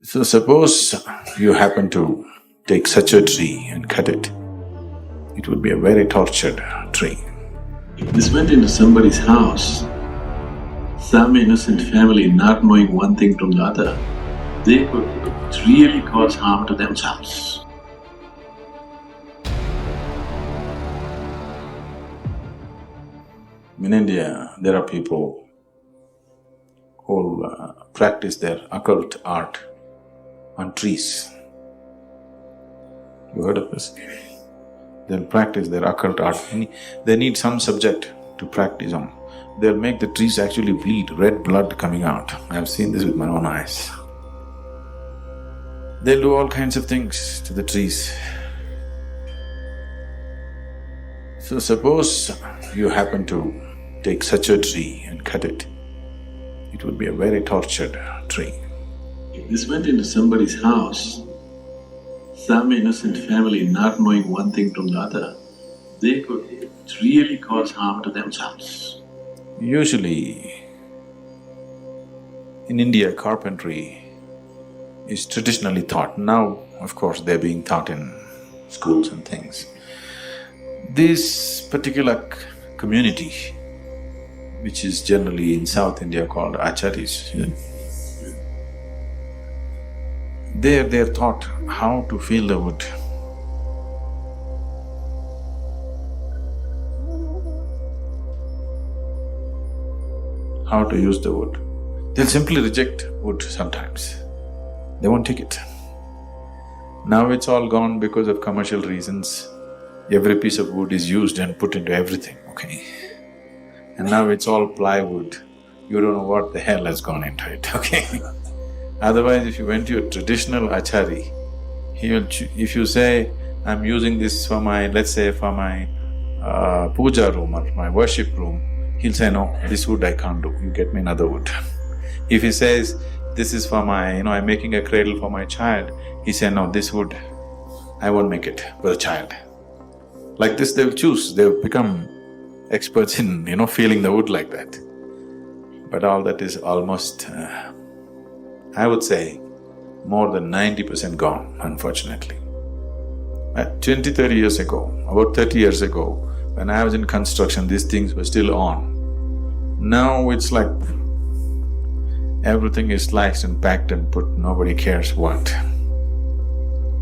So suppose you happen to take such a tree and cut it, it would be a very tortured tree. If this went into somebody's house, some innocent family not knowing one thing from the other, they could really cause harm to themselves. In India, there are people who practice their occult art on trees. You heard of this? They'll practice their occult art. They need some subject to practice on. They'll make the trees actually bleed, red blood coming out. I've seen this with my own eyes. They'll do all kinds of things to the trees. So suppose you happen to take such a tree and cut it, it would be a very tortured tree. If this went into somebody's house, some innocent family not knowing one thing from the other, they could really cause harm to themselves. Usually, in India, carpentry is traditionally taught. Now, of course, they're being taught in schools and things. This particular community, which is generally in South India called acharis, they're taught how to feel the wood. How to use the wood. They'll simply reject wood sometimes. They won't take it. Now it's all gone because of commercial reasons. Every piece of wood is used and put into everything, okay? And now it's all plywood. You don't know what the hell has gone into it, okay? Otherwise, if you went to a traditional achari, if you say, I'm using this for my, let's say for my puja room or my worship room, he'll say, no, this wood I can't do, you get me another wood. If he says, this is for my, I'm making a cradle for my child, he say, no, this wood, I won't make it for the child. Like this they'll choose, they'll become experts in, feeling the wood like that. But all that is almost, I would say, more than 90% gone, unfortunately. 20–30 years ago, about 30 years ago, when I was in construction, these things were still on. Now it's like everything is sliced and packed and put, nobody cares what.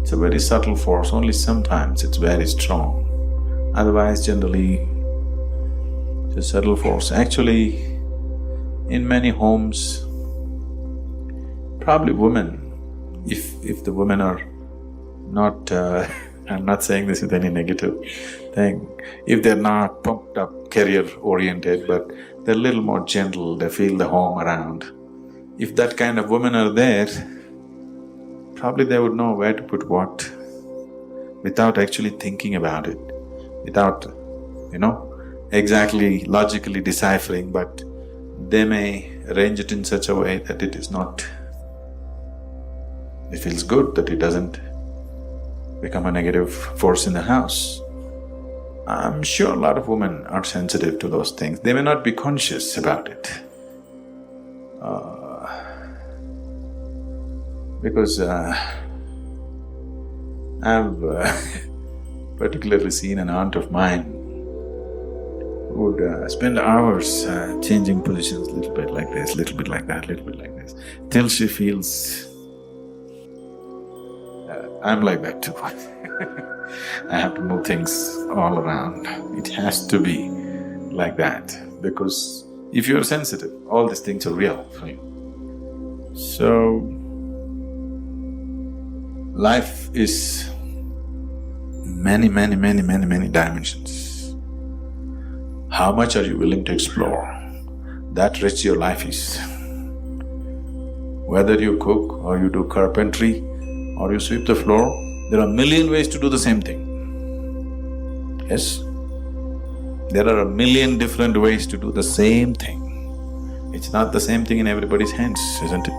It's a very subtle force, only sometimes it's very strong. Otherwise, generally, it's a subtle force. Actually, in many homes, probably women, if the women are not… I'm not saying this with any negative thing, if they're not pumped up, career-oriented, but they're a little more gentle, they feel the home around. If that kind of women are there, probably they would know where to put what, without actually thinking about it, without, exactly logically deciphering, but they may arrange it in such a way that it is not… it feels good, that it doesn't become a negative force in the house. I'm sure a lot of women are sensitive to those things. They may not be conscious about it. Because I've particularly seen an aunt of mine who would spend hours changing positions, little bit like this, little bit like that, little bit like this, till she feels… I'm like that too. I have to move things all around. It has to be like that, because if you're sensitive, all these things are real for you. So, life is many dimensions. How much are you willing to explore? That rich your life is. Whether you cook or you do carpentry or you sweep the floor, there are a million ways to do the same thing. Yes? There are a million different ways to do the same thing. It's not the same thing in everybody's hands, isn't it?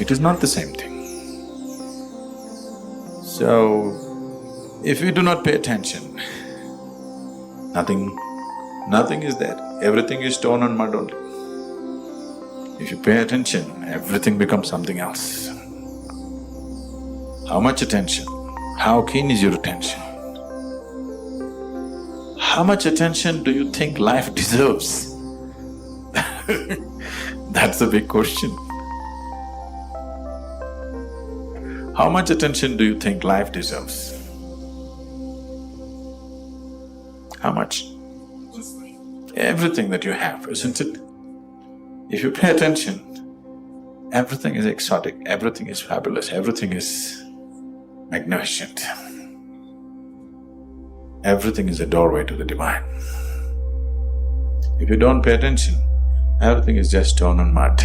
It is not the same thing. So, if we do not pay attention, nothing is there. Everything is stone and mud only. If you pay attention, everything becomes something else. How much attention? How keen is your attention? How much attention do you think life deserves? That's a big question. How much attention do you think life deserves? How much? Everything that you have, isn't it? If you pay attention, everything is exotic, everything is fabulous, everything is magnificent. Everything is a doorway to the divine. If you don't pay attention, everything is just stone and mud.